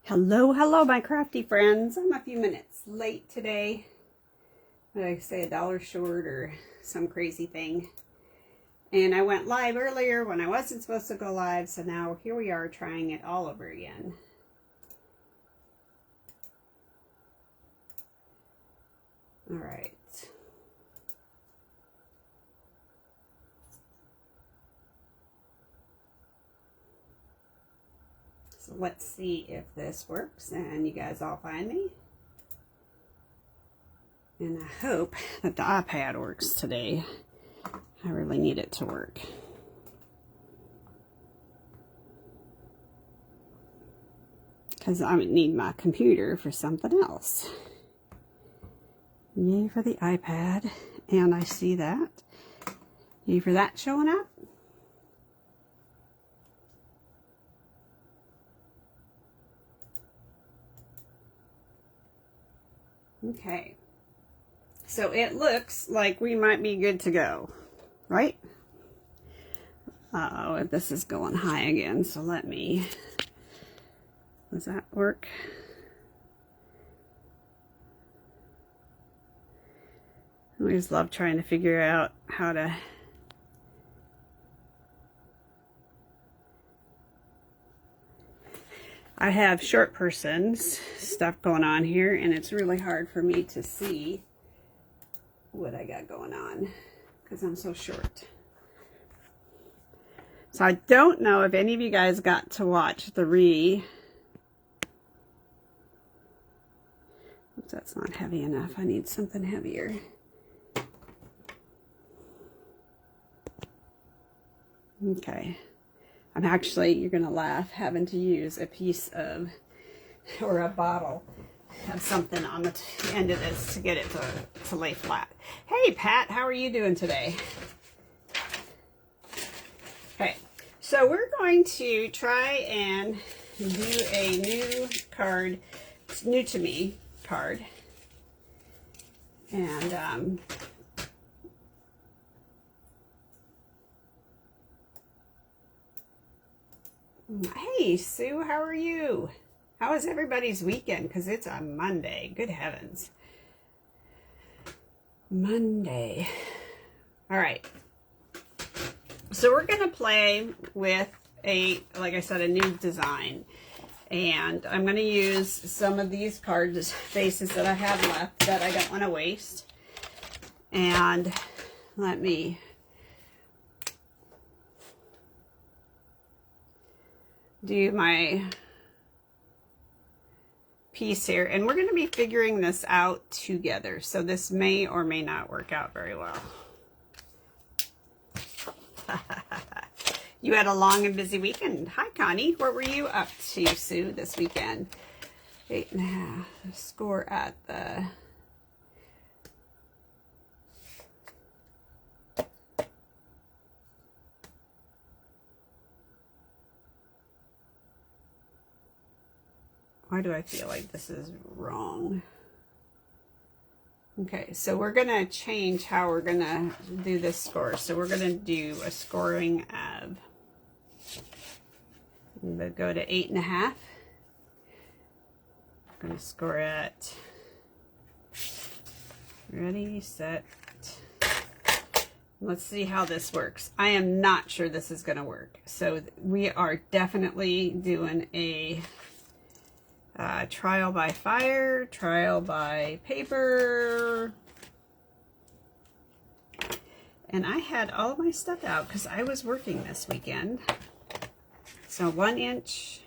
Hello, my crafty friends. I'm a few minutes late today. What did I say, $1 short or some crazy thing? And I went live earlier when I wasn't supposed to go live, so now here we are trying it all over again. All right. So let's see if this works and you guys all find me. And I hope that the iPad works today. I really need it to work. Because I would need my computer for something else. Yay for the iPad. And I see that. Yay for that showing up. Okay. So it looks like we might be good to go, right? Uh-oh, this is going high again, so let me, does that work? I always love trying to figure out how to I have short person's stuff going on here, and it's really hard for me to see what I got going on because I'm so short. So I don't know if any of you guys got to watch the Oops, that's not heavy enough. I need something heavier. Okay. I'm actually, you're going to laugh, having to use a piece of, or a bottle of something on the end of this to get it to lay flat. Hey, Pat, how are you doing today? Okay, so we're going to try and do a new card, new to me card. And, hey, Sue, how are you? How was everybody's weekend? Because it's a Monday. Good heavens. Monday. All right. So we're going to play with like I said, a new design. And I'm going to use some of these card faces that I have left that I don't want to waste. And let me do my piece here, and we're going to be figuring this out together, so this may or may not work out very well. You had a long and busy weekend. Hi, Connie. What were you up to, Sue, this weekend? 8.5 score at the Why do I feel like this is wrong? Okay, so we're going to change how we're going to do this score. So we're going to do a scoring of, I'm going to go to 8.5. I'm going to score at, ready, set. Let's see how this works. I am not sure this is going to work. So we are definitely doing a trial by fire, trial by paper. And I had all of my stuff out because I was working this weekend. So 1 inch,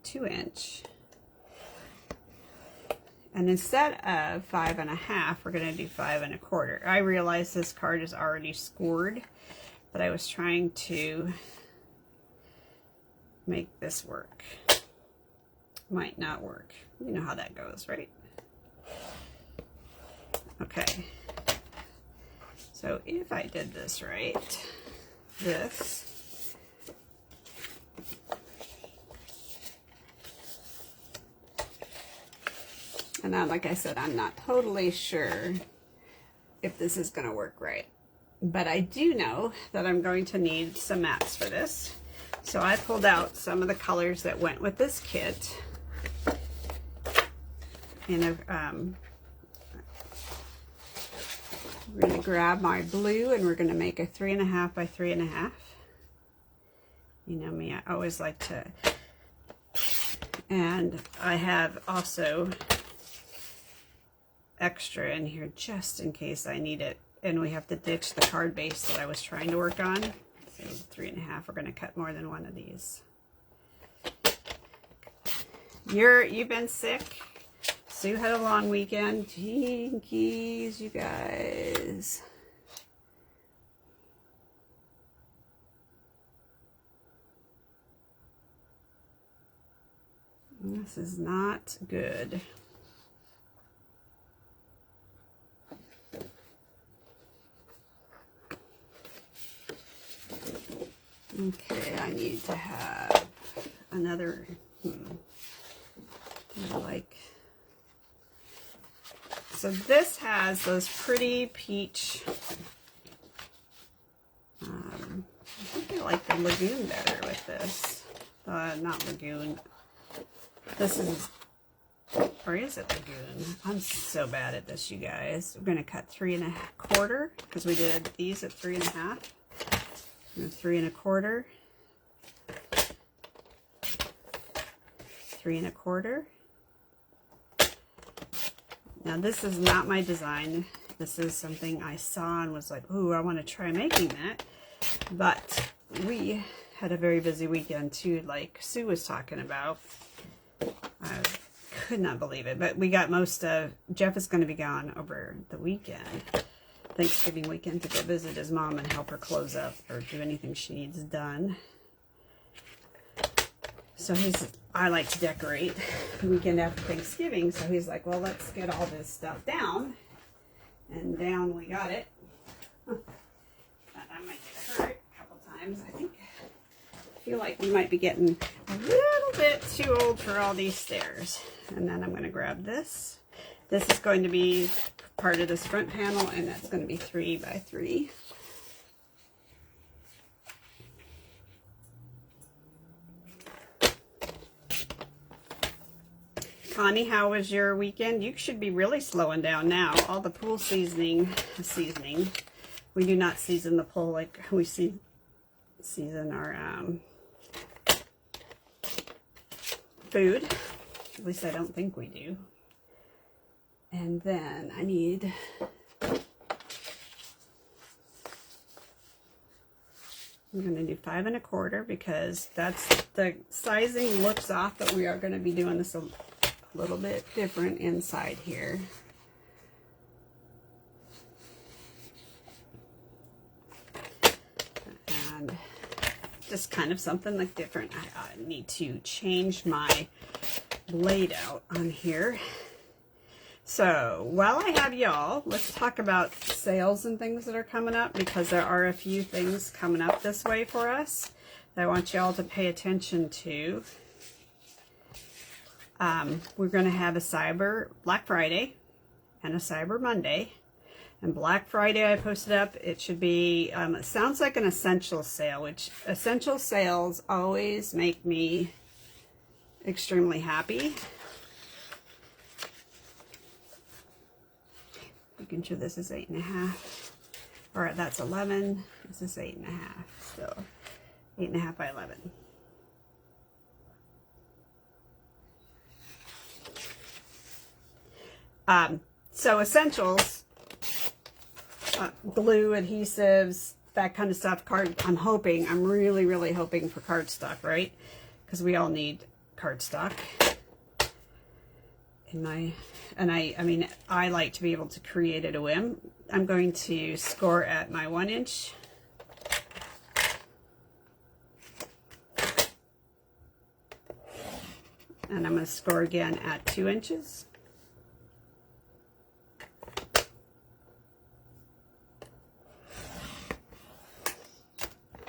2 inch. And instead of 5.5, we're going to do 5.25. I realize this card is already scored, but I was trying to make this work. Might not work. You know how that goes, right? Okay. So if I did this right, this. And now, like I said, I'm not totally sure if this is going to work right. But I do know that I'm going to need some mats for this. So I pulled out some of the colors that went with this kit. And we're going to grab my blue and we're going to make a 3.5 by 3.5. You know me, I always like to. And I have also extra in here just in case I need it. And we have to ditch the card base that I was trying to work on. So 3.5, we're going to cut more than one of these. You've been sick. Sue had a long weekend. Jinkies, you guys. This is not good. Okay, I need to have another, like, so this has those pretty peach, I think I like the Lagoon better with this, not Lagoon, this is, or is it Lagoon? I'm so bad at this, you guys. We're going to cut 3.25 because we did these at 3.5. 3.25, 3.25. Now this is not my design. This is something I saw and was like, ooh, I want to try making that. But we had a very busy weekend too, like Sue was talking about. I could not believe it, but we got most of, Jeff is going to be gone over the weekend. Thanksgiving weekend to go visit his mom and help her close up or do anything she needs done. So I like to decorate the weekend after Thanksgiving, so he's like, well, let's get all this stuff down. And down we got it. I might get hurt a couple times. I feel like we might be getting a little bit too old for all these stairs. And then I'm going to grab this. This is going to be part of this front panel, and that's going to be 3 by 3. Connie, how was your weekend? You should be really slowing down now. All the pool seasoning. We do not season the pool like we season our food. At least I don't think we do. And then I need, I'm going to do 5.25 because that's, the sizing looks off, but we are going to be doing this a little bit different inside here. And just kind of something like different. I need to change my blade out on here. So while I have y'all, let's talk about sales and things that are coming up, because there are a few things coming up this way for us that I want y'all to pay attention to. We're going to have a Cyber Black Friday and a Cyber Monday. And Black Friday I posted up, it should be, it sounds like an essential sale, which essential sales always make me extremely happy. Making sure this is 8.5, or that's 11. This is 8.5, so 8.5 by 11. So essentials, glue, adhesives, that kind of stuff. I'm really hoping for cardstock, right? Because we all need cardstock. I mean, I like to be able to create at a whim. I'm going to score at my 1 inch. And I'm going to score again at 2 inches.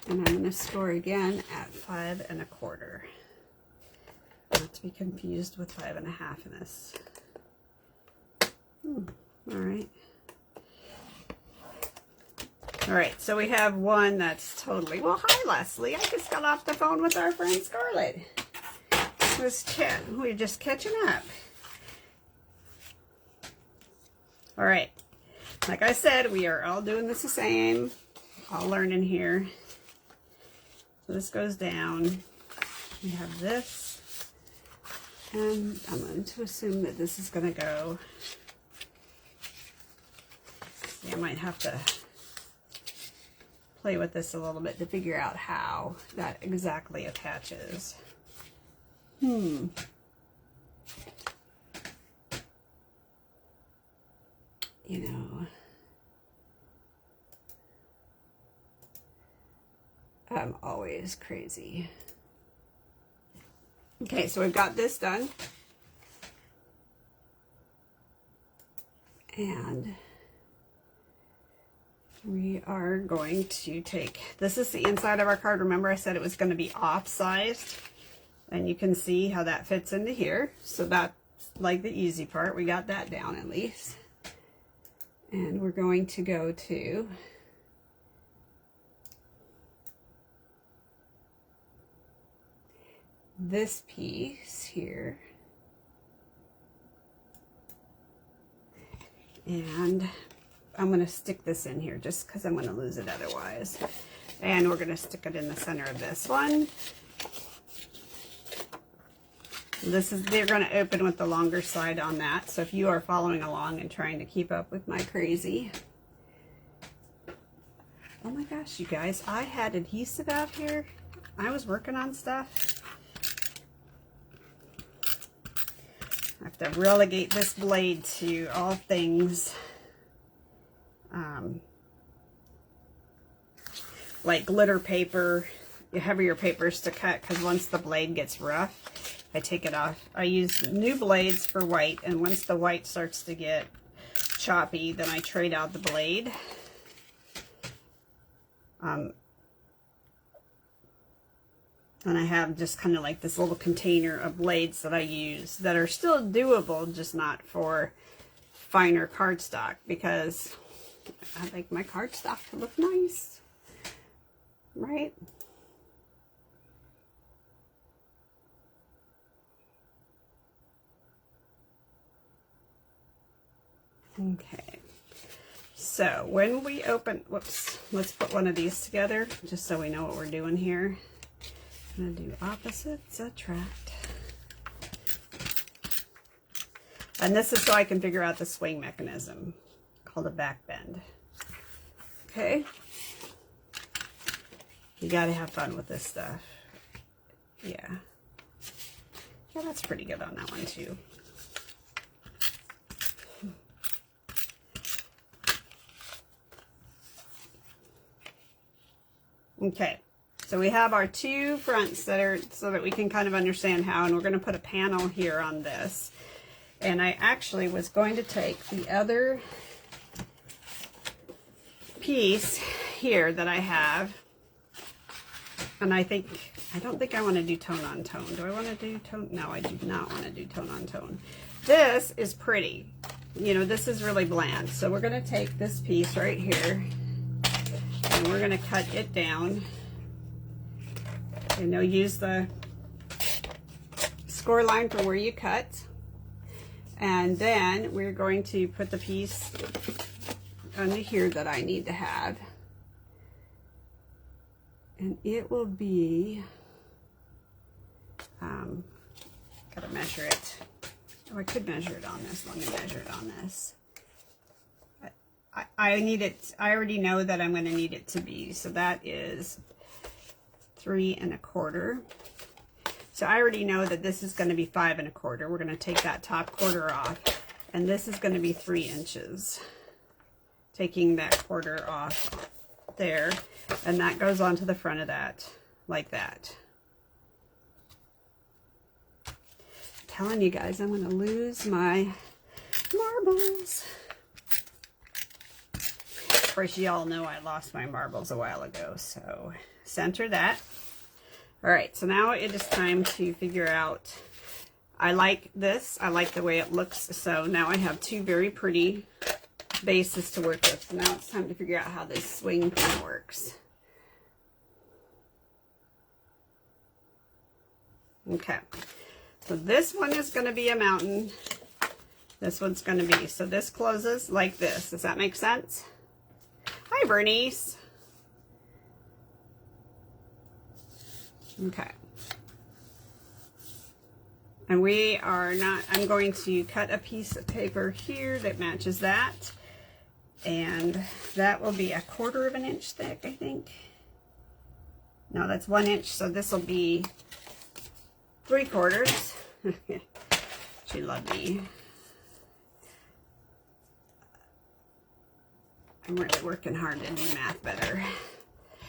And I'm going to score again at 5.25. Not to be confused with 5.5 in this. All right. All right, so we have one that's totally, well, hi, Leslie. I just got off the phone with our friend Scarlett. We're just catching up. All right, like I said, we are all doing this the same, all learning here. So this goes down. We have this, and I'm going to assume that this is going to go. See, I might have to play with this a little bit to figure out how that exactly attaches. You know, I'm always crazy. Okay, so we've got this done. And we are going to take, this is the inside of our card. Remember I said it was going to be off-sized, and you can see how that fits into here. So that's like the easy part. We got that down at least. And we're going to go to this piece here. And I'm going to stick this in here just because I'm going to lose it otherwise. And we're going to stick it in the center of this one. This is, they're going to open with the longer side on that. So if you are following along and trying to keep up with my crazy. Oh my gosh, you guys, I had adhesive out here. I was working on stuff. I have to relegate this blade to all things like glitter paper, heavier papers to cut, because once the blade gets rough, I take it off. I use new blades for white, and once the white starts to get choppy, then I trade out the blade. And I have just kind of like this little container of blades that I use that are still doable, just not for finer cardstock, because I like my cardstock to look nice, right? Okay, so when we open, whoops, let's put one of these together just so we know what we're doing here. I'm going to do opposites attract. And this is so I can figure out the swing mechanism called a back bend. Okay. You got to have fun with this stuff. Yeah. Yeah, that's pretty good on that one too. Okay. So we have our two fronts that are so that we can kind of understand how, and we're going to put a panel here on this. And I actually was going to take the other piece here that I have, and I don't think I want to do tone on tone. Do I want to do tone? No, I do not want to do tone on tone. This is pretty. You know, this is really bland. So we're going to take this piece right here, and we're going to cut it down. And you'll use the score line for where you cut. And then we're going to put the piece under here that I need to have. And it will be, gotta measure it. Oh, I could measure it on this. Let me measure it on this. I need it, I already know that I'm going to need it to be. So that is 3 1/4. So I already know that this is going to be 5 1/4. We're going to take that top quarter off, and this is going to be 3 inches. Taking that quarter off there, and that goes onto the front of that, like that. I'm telling you guys, I'm going to lose my marbles. Of course, you all know I lost my marbles a while ago, so center that. All right, so now it is time to figure out, I like this, I like the way it looks, so now I have two very pretty bases to work with. So now it's time to figure out how this swing thing works. Okay, so this one is going to be a mountain. This one's going to be, so this closes like this. Does that make sense? Hi, Bernice. Okay. And we are not, I'm going to cut a piece of paper here that matches that. And that will be 1/4 of an inch thick, I think. No, that's 1 inch, so this will be 3/4. She loved me. I'm really working hard to do math better,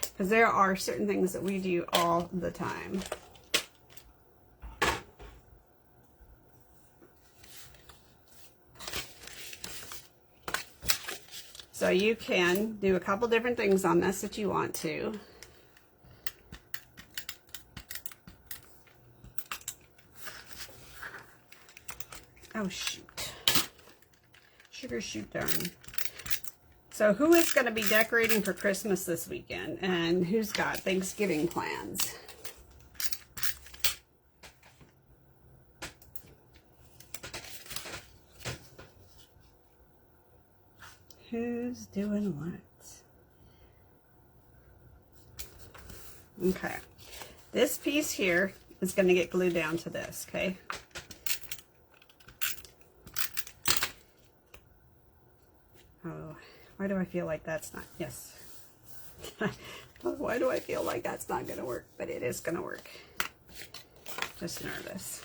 because there are certain things that we do all the time. So you can do a couple different things on this if you want to. Oh shoot. Sugar shoot darn. So who is going to be decorating for Christmas this weekend? And who's got Thanksgiving plans? Who's doing what? Okay. This piece here is going to get glued down to this, okay? Oh, why do I feel like that's not, yes. Why do I feel like that's not going to work? But it is going to work. Just nervous.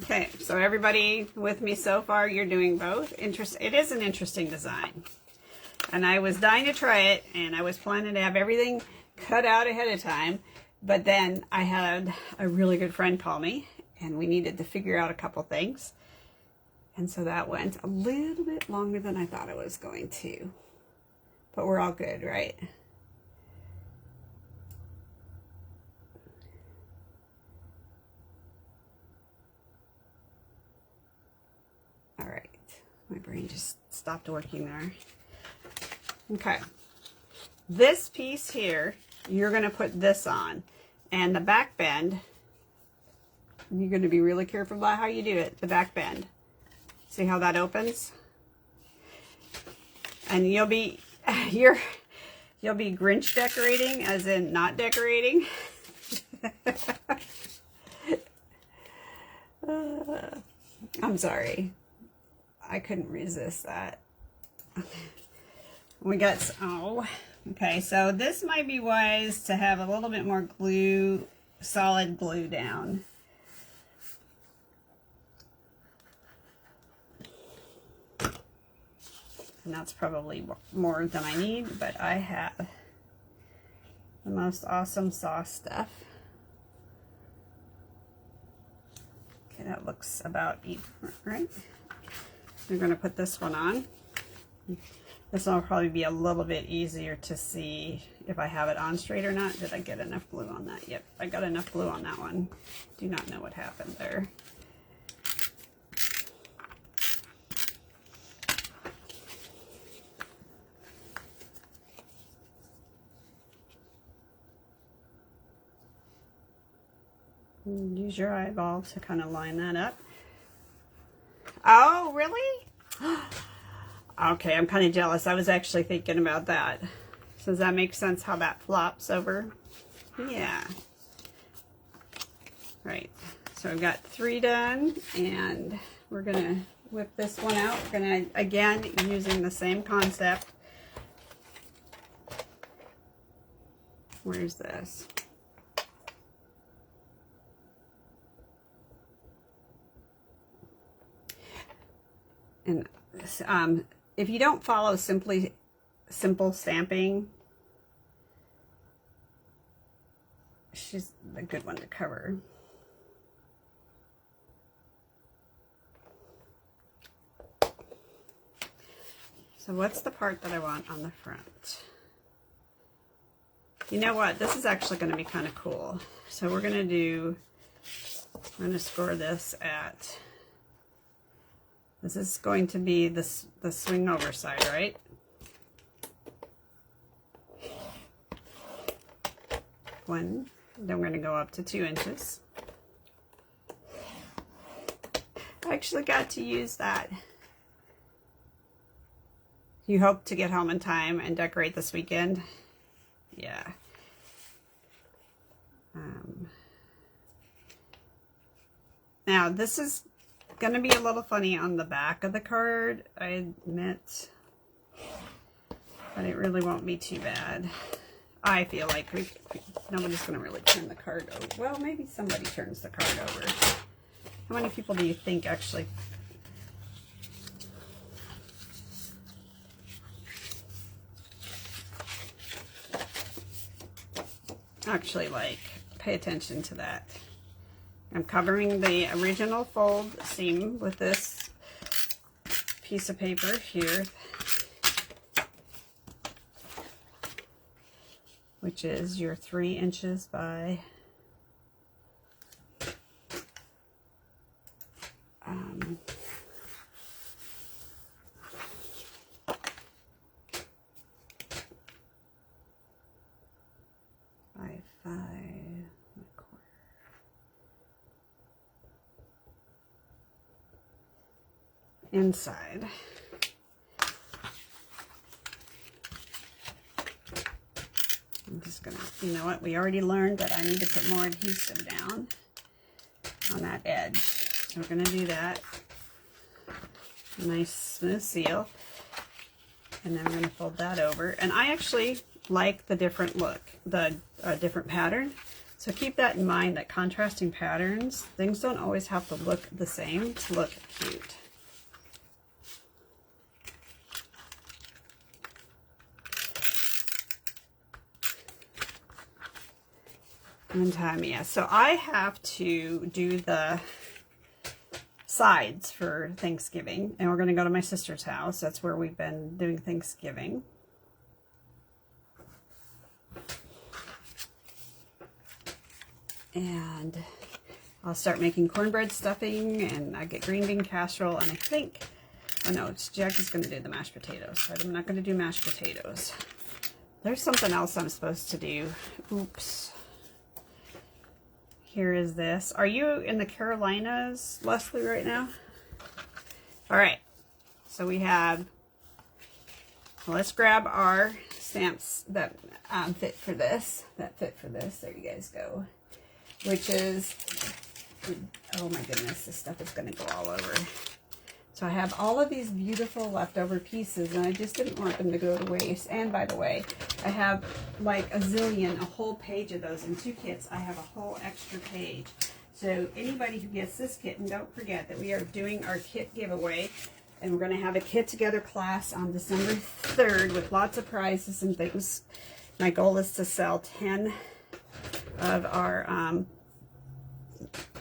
Okay, so everybody with me so far, you're doing both. It is an interesting design. And I was dying to try it, and I was planning to have everything cut out ahead of time. But then I had a really good friend call me, and we needed to figure out a couple things. And so that went a little bit longer than I thought it was going to. But we're all good, right? All right. My brain just stopped working there. Okay. This piece here, you're going to put this on. And the back bend, you're going to be really careful about how you do it. The back bend. See how that opens? And you'll be Grinch decorating, as in not decorating. I'm sorry. I couldn't resist that. We got, oh, okay, so this might be wise to have a little bit more glue, solid glue down. And that's probably more than I need, but I have the most awesome sauce stuff. Okay, that looks about even, right? We're going to put this one on. This one will probably be a little bit easier to see if I have it on straight or not. Did I get enough glue on that? Yep, I got enough glue on that one. Do not know what happened there. Use your eyeball to kind of line that up. Oh, really? Okay, I'm kind of jealous. I was actually thinking about that. So does that make sense how that flops over? Yeah. Right. So I've got 3 done, and we're going to whip this one out. We're going to, again, using the same concept. Where's this? And if you don't follow simple stamping, she's a good one to cover. So what's the part that I want on the front? You know what? This is actually going to be kind of cool. So we're going to score this at This is going to be the swing over side, right? One. Then we're going to go up to 2 inches. I actually got to use that. You hope to get home in time and decorate this weekend? Yeah. Now, this is going to be a little funny on the back of the card, I admit. But it really won't be too bad. I feel like nobody's going to really turn the card over. Well, maybe somebody turns the card over. How many people do you think actually like pay attention to that? I'm covering the original fold seam with this piece of paper here, which is your 3 inches by 5 inside. I'm just gonna, you know what, we already learned that I need to put more adhesive down on that edge. So we're gonna do that. Nice smooth seal. And then we're gonna fold that over. And I actually like the different look, the different pattern. So keep that in mind, that contrasting patterns, things don't always have to look the same to look cute. One time, yeah. So I have to do the sides for Thanksgiving, and we're going to go to my sister's house. That's where we've been doing Thanksgiving. And I'll start making cornbread stuffing, and I get green bean casserole, and I think, oh no, it's Jackie's going to do the mashed potatoes. So I'm not going to do mashed potatoes. There's something else I'm supposed to do. Oops. Here is this. Are you in the Carolinas, Leslie, right now? All right. So we have, well, let's grab our stamps that fit for this. There you guys go. Which is, oh my goodness, this stuff is going to go all over. So I have all of these beautiful leftover pieces, and I just didn't want them to go to waste. And by the way, I have like a whole page of those in 2 kits. I have a whole extra page. So anybody who gets this kit, and don't forget that we are doing our kit giveaway, and we're going to have a kit together class on December 3rd with lots of prizes and things. My goal is to sell 10 of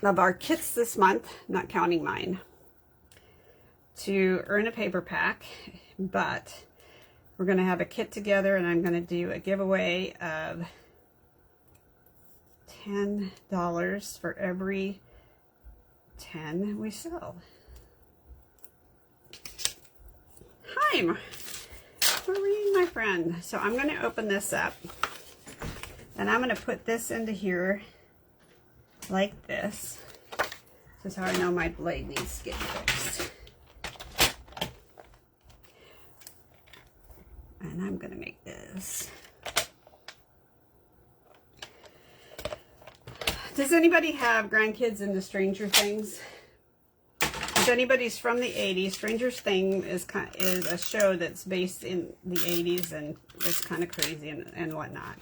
our kits this month, not counting mine, to earn a paper pack. But we're going to have a kit together, and I'm going to do a giveaway of $10 for every 10 we sell. Hi, where were you, my friend? So I'm going to open this up, and I'm going to put this into here like this. This is how I know my blade needs to get fixed. And I'm going to make this. Does anybody have grandkids into Stranger Things? If anybody's from the 80s, Stranger Things is a show that's based in the 80s, and it's kind of crazy and whatnot.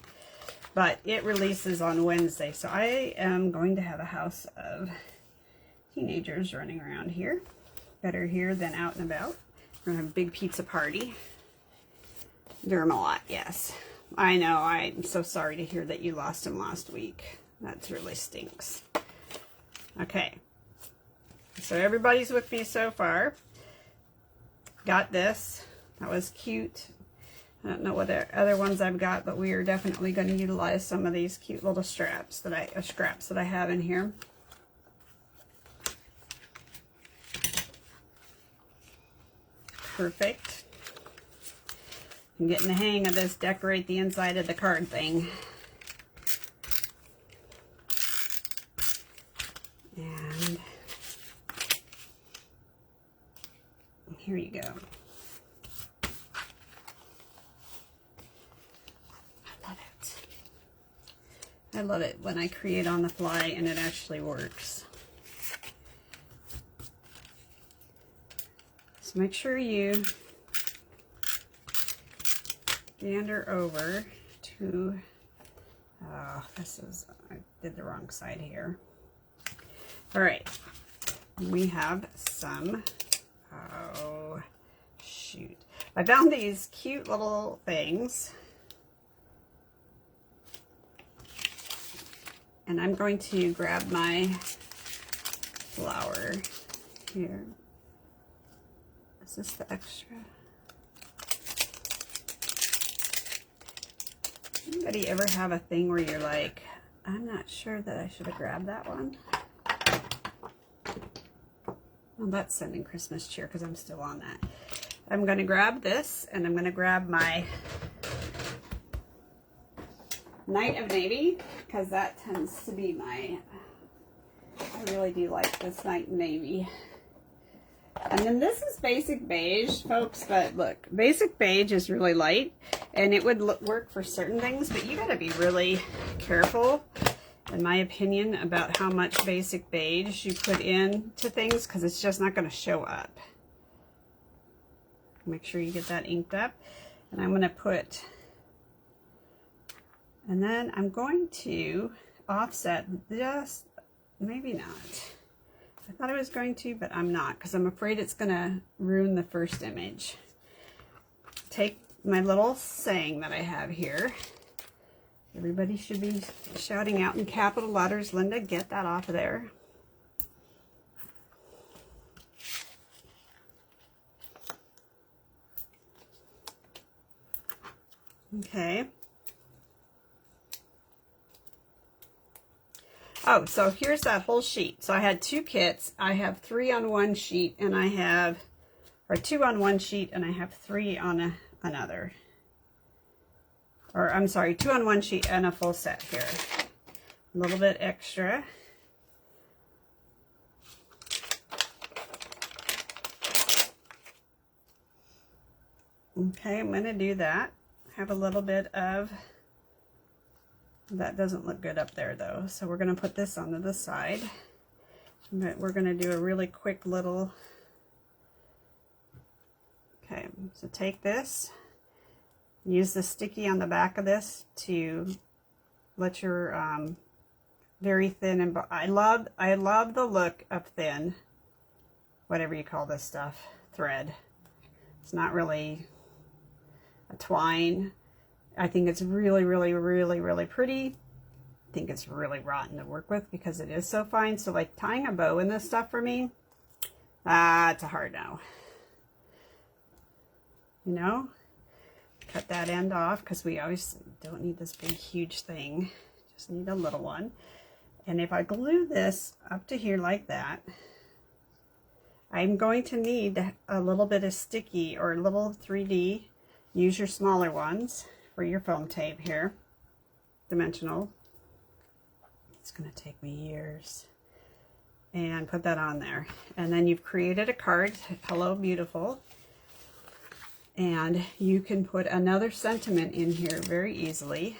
But it releases on Wednesday, so I am going to have a house of teenagers running around here. Better here than out and about. We're going to have a big pizza party. Dermalot, yes. I know, I'm so sorry to hear that you lost him last week. That really stinks. Okay. So everybody's with me so far. Got this. That was cute. I don't know what other ones I've got, but we are definitely going to utilize some of these cute little scraps that I have in here. perfect. I'm getting the hang of this decorate the inside of the card thing. And here you go. I love it when I create on the fly and it actually works. So make sure you gander over to, I did the wrong side here. All right, we have some, oh shoot. I found these cute little things. And I'm going to grab my flower here. Is this the extra? Anybody ever have a thing where you're like, I'm not sure that I should have grabbed that one? Well, that's sending Christmas cheer because I'm still on that. I'm going to grab this, and I'm going to grab my Night of Navy, because that tends to be my, I really do like this Night Navy. And then this is basic beige, folks, but look, basic beige is really light, and it would work for certain things, but you got to be really careful, in my opinion, about how much basic beige you put into things, because it's just not going to show up. Make sure you get that inked up, and I'm going to put... And then I'm going to offset just, maybe not. I thought I was going to, but I'm not, because I'm afraid it's going to ruin the first image. Take my little saying that I have here. Everybody should be shouting out in capital letters, Linda, get that off of there. Okay. Oh, so here's that whole sheet. So I had 2 kits. I have 3 on one sheet, and I have, or 2 on one sheet, and I have 3 on another. Or I'm sorry, 2 on one sheet and a full set here. A little bit extra. Okay, I'm going to do that. Have a little bit of... That doesn't look good up there though, so we're going to put this onto the side. But we're going to do a really quick little... Okay, so take this, use the sticky on the back of this to let your very thin, and I love the look of thin, whatever you call this stuff, thread. It's not really a twine. I think it's really, really, really, really pretty. I think it's really rotten to work with because it is so fine. So like tying a bow in this stuff for me, it's a hard no. You know, cut that end off because we always don't need this big, huge thing. Just need a little one. And if I glue this up to here like that, I'm going to need a little bit of sticky or a little 3D. Use your smaller ones for your foam tape here, dimensional. It's going to take me years. And put that on there. And then you've created a card, hello beautiful. And you can put another sentiment in here very easily.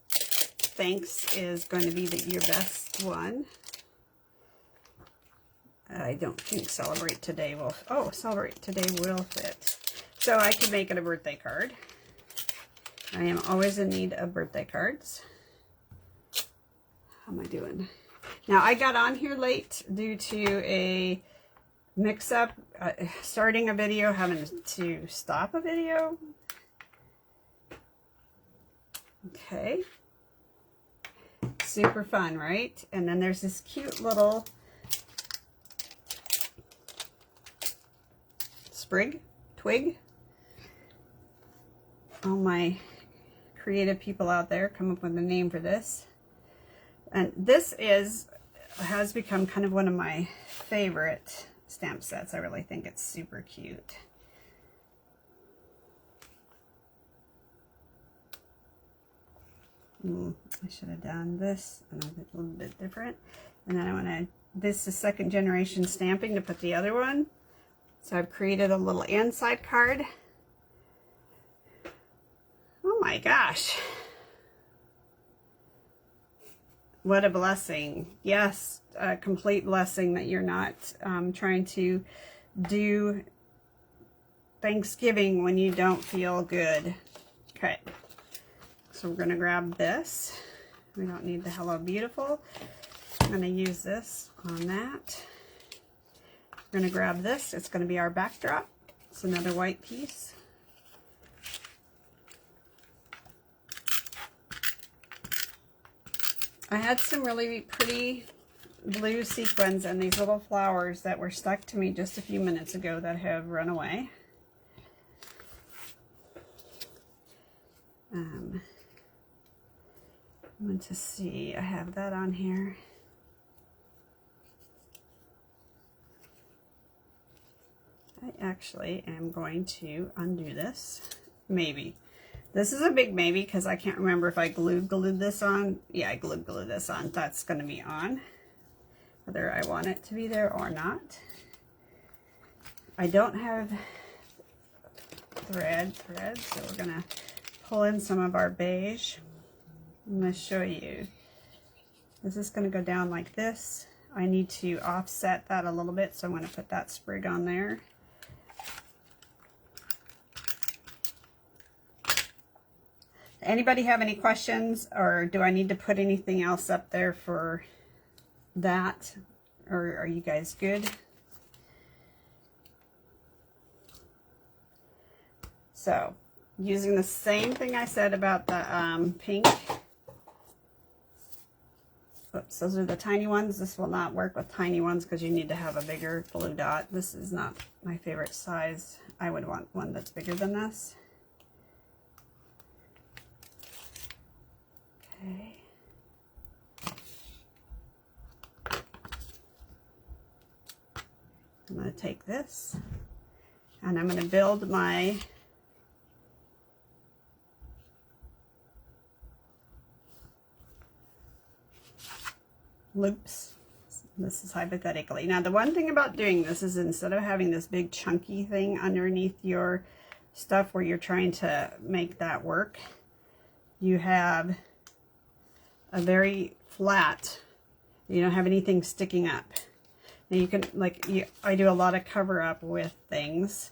Thanks is going to be your best one. I don't think celebrate today will, oh, celebrate today will fit. So I could make it a birthday card. I am always in need of birthday cards. How am I doing? Now I got on here late due to a mix-up, starting a video, having to stop a video. Okay. Super fun, right? And then there's this cute little twig. All my creative people out there come up with a name for this. And this is has become kind of one of my favorite stamp sets. I really think it's super cute. I should have done this a little bit different. And then I want to, this is second generation stamping to put the other one. So I've created a little inside card. Oh my gosh. What a blessing. Yes, a complete blessing that you're not trying to do Thanksgiving when you don't feel good. Okay. So we're going to grab this. We don't need the Hello Beautiful. I'm going to use this on that. We're going to grab this. It's going to be our backdrop. It's another white piece. I had some really pretty blue sequins and these little flowers that were stuck to me just a few minutes ago that have run away. I want to see, I have that on here. I actually am going to undo this. Maybe. This is a big maybe because I can't remember if I glued this on. Yeah, I glued this on. That's going to be on. Whether I want it to be there or not. I don't have thread, so we're going to pull in some of our beige. I'm going to show you. This is going to go down like this. I need to offset that a little bit, so I'm going to put that sprig on there. Anybody have any questions, or do I need to put anything else up there for that, or are you guys good? So, using the same thing I said about the pink. Oops, those are the tiny ones. This will not work with tiny ones because you need to have a bigger blue dot. This is not my favorite size. I would want one that's bigger than this. Okay. I'm going to take this and I'm going to build my loops. This is hypothetically. Now the one thing about doing this is instead of having this big chunky thing underneath your stuff where you're trying to make that work, you have a very flat, you don't have anything sticking up. Now you can, I do a lot of cover up with things,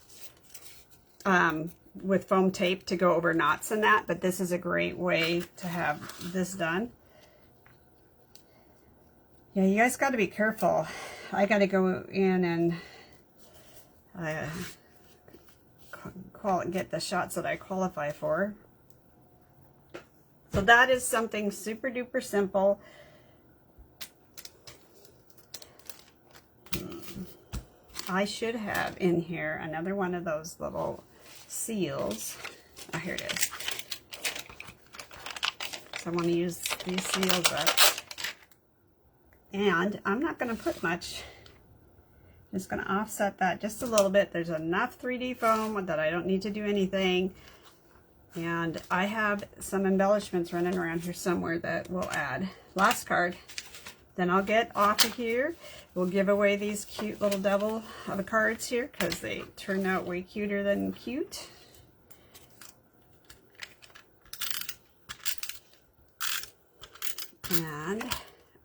with foam tape to go over knots and that, but this is a great way to have this done. Yeah, you guys got to be careful. I got to go in and get the shots that I qualify for. So that is something super duper simple. I should have in here another one of those little seals. Oh, here it is. So I want to use these seals up. And I'm not going to put much. I'm just going to offset that just a little bit. There's enough 3D foam that I don't need to do anything. And I have some embellishments running around here somewhere that we'll add. Last card. Then I'll get off of here. We'll give away these cute little devil of the cards here because they turn out way cuter than cute. And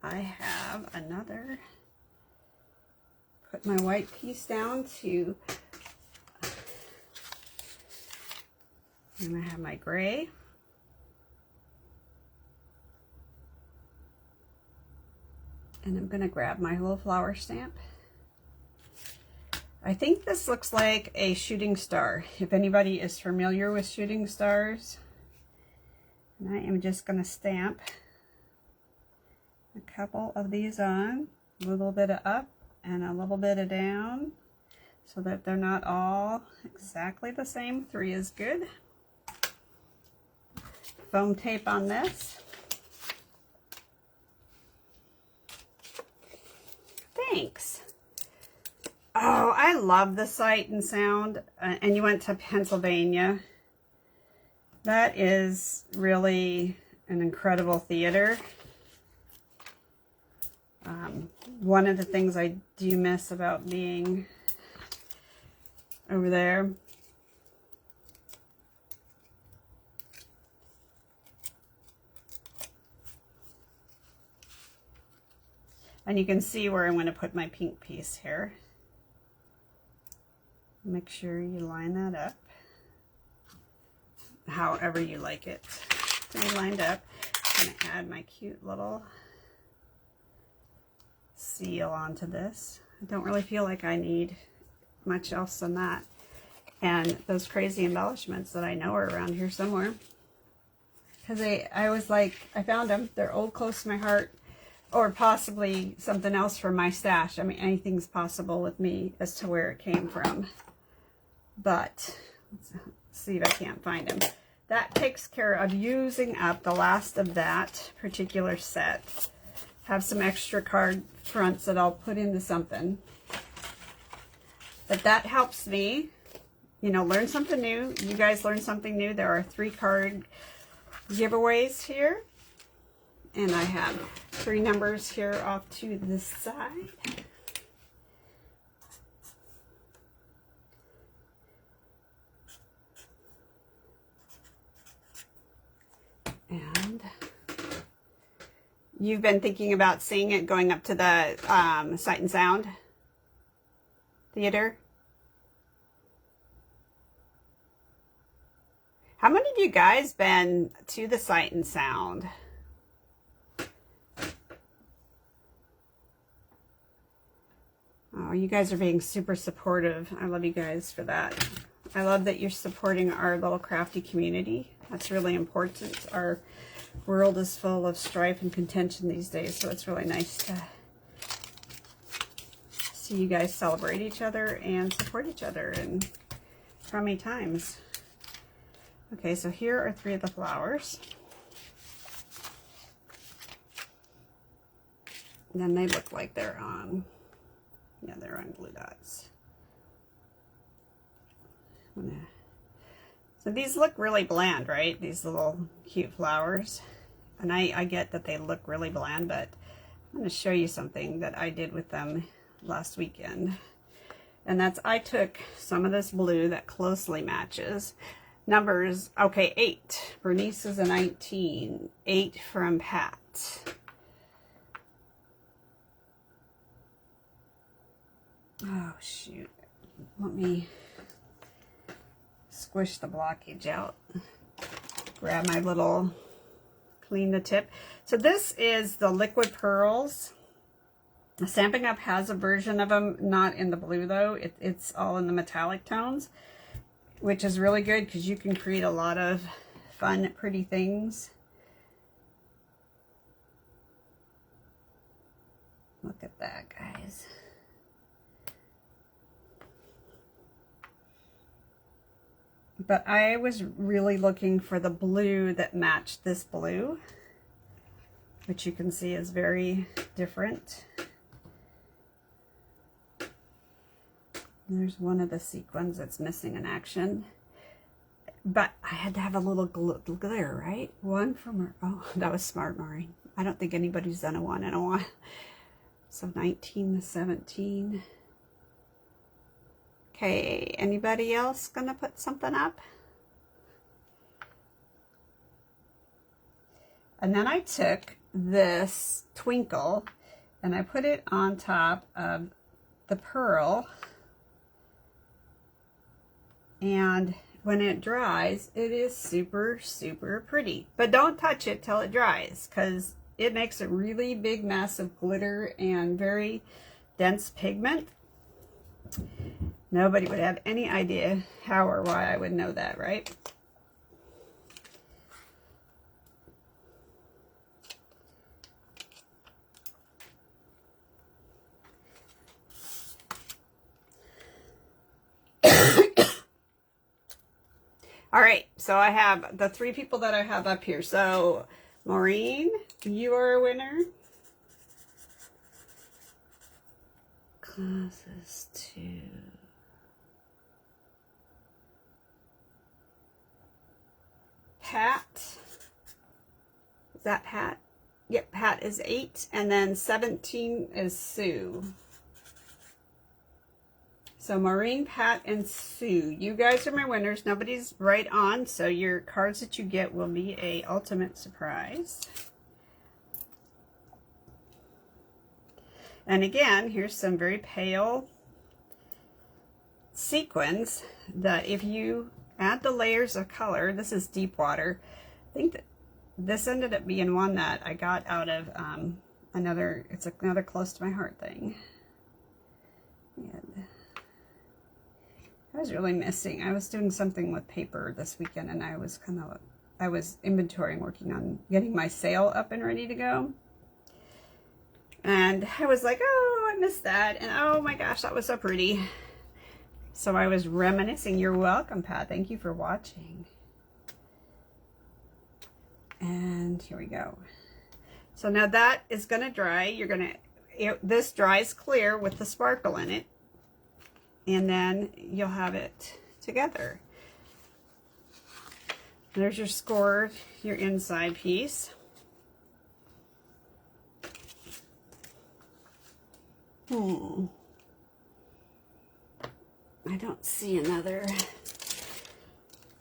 I have another, put my white piece down to, and I have my gray. And I'm going to grab my little flower stamp. I think this looks like a shooting star. If anybody is familiar with shooting stars. And I am just going to stamp a couple of these on, a little bit of up and a little bit of down, so that they're not all exactly the same. 3 is good. Foam tape on this. thanks. Oh, I love the Sight and Sound. And you went to Pennsylvania. That is really an incredible theater. One of the things I do miss about being over there. And you can see where I'm going to put my pink piece here. Make sure you line that up however you like it to be lined up. I'm going to add my cute little seal onto this. I don't really feel like I need much else than that. And those crazy embellishments that I know are around here somewhere. Because I was like, I found them. They're old, close to my heart. Or possibly something else from my stash. I mean, anything's possible with me as to where it came from. But, let's see if I can't find them. That takes care of using up the last of that particular set. Have some extra card fronts that I'll put into something. But that helps me, you know, learn something new. You guys learn something new. There are 3 card giveaways here. And I have 3 numbers here off to the side. And you've been thinking about seeing it going up to the Sight and Sound Theater? How many of you guys been to the Sight and Sound? Oh, you guys are being super supportive. I love you guys for that. I love that you're supporting our little crafty community. That's really important. Our world is full of strife and contention these days, so it's really nice to see you guys celebrate each other and support each other in crummy times. Okay, so here are 3 of the flowers. And then they look like they're on, yeah, they're on glue dots. So these look really bland, right? These little cute flowers. And I get that they look really bland, but I'm going to show you something that I did with them last weekend. And that's, I took some of this blue that closely matches. Numbers, okay, 8. Bernice is a 19. 8 from Pat. Oh, shoot. Let me squish the blockage out. Grab my little, clean the tip. So this is the liquid pearls. Stampin' Up has a version of them, not in the blue though. It's all in the metallic tones, which is really good because you can create a lot of fun, pretty things. Look at that, guys. But I was really looking for the blue that matched this blue, which you can see is very different. There's one of the sequins that's missing in action. But I had to have a little glitter, right? One from her. Oh, that was smart, Maureen. I don't think anybody's done a one in a while. So 19 to 17. Okay, anybody else gonna put something up? And then I took this twinkle and I put it on top of the pearl. And when it dries, it is super, super pretty. But don't touch it till it dries because it makes a really big mess of glitter and very dense pigment. Nobody would have any idea how or why I would know that, right? All right, so I have the 3 people that I have up here. So, Maureen, you are a winner. This is 2. Pat. Is that Pat? Yep, Pat is 8. And then 17 is Sue. So Maureen, Pat, and Sue. You guys are my winners. Nobody's right on, so your cards that you get will be a ultimate surprise. And again, here's some very pale sequins that if you add the layers of color, this is deep water. I think that this ended up being one that I got out of another close to my heart thing. And I was really missing. I was doing something with paper this weekend, and I was inventorying, working on getting my sale up and ready to go. And I was like, oh, I missed that. And oh my gosh, that was so pretty. So I was reminiscing. You're welcome, Pat. Thank you for watching. And here we go. So now that is going to dry. This dries clear with the sparkle in it. And then you'll have it together. There's your score, your inside piece. I don't see another.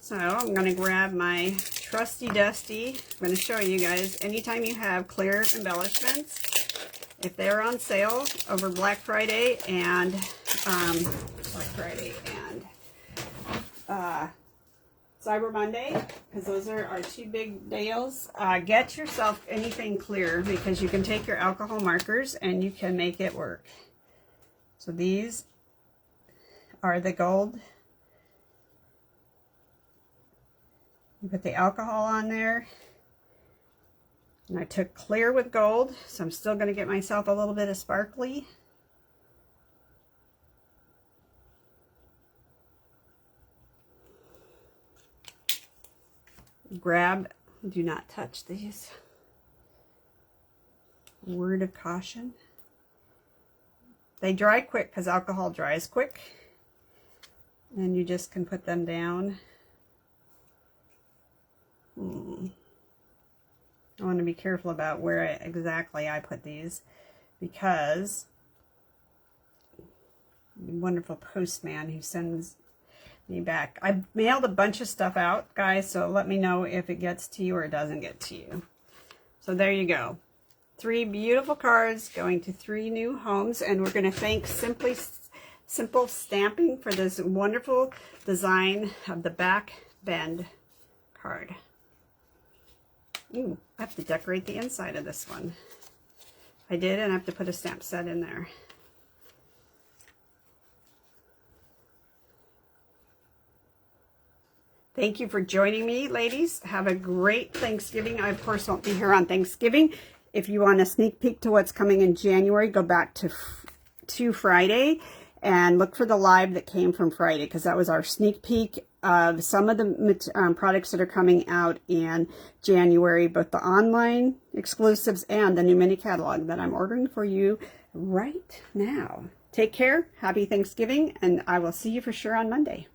So I'm going to grab my trusty dusty. I'm going to show you guys, anytime you have clear embellishments, if they're on sale over Black Friday and Cyber Monday, because those are our 2 big deals, get yourself anything clear, because you can take your alcohol markers and you can make it work. So these are the gold. You put the alcohol on there, and I took clear with gold, so I'm still going to get myself a little bit of sparkly. Grab, do not touch these. Word of caution. They dry quick because alcohol dries quick. And you just can put them down. I want to be careful about where exactly I put these, because the wonderful postman who sends me back. I mailed a bunch of stuff out, guys, so let me know if it gets to you or it doesn't get to you. So there you go. 3 beautiful cards going to 3 new homes, and we're going to thank Simple Stamping for this wonderful design of the back bend card. Ooh, I have to decorate the inside of this one. I did, and I have to put a stamp set in there. Thank you for joining me, ladies. Have a great Thanksgiving. I, of course, won't be here on Thanksgiving. If you want a sneak peek to what's coming in January, go back to Friday and look for the live that came from Friday, because that was our sneak peek of some of the products that are coming out in January, both the online exclusives and the new mini catalog that I'm ordering for you right now. Take care. Happy Thanksgiving, and I will see you for sure on Monday.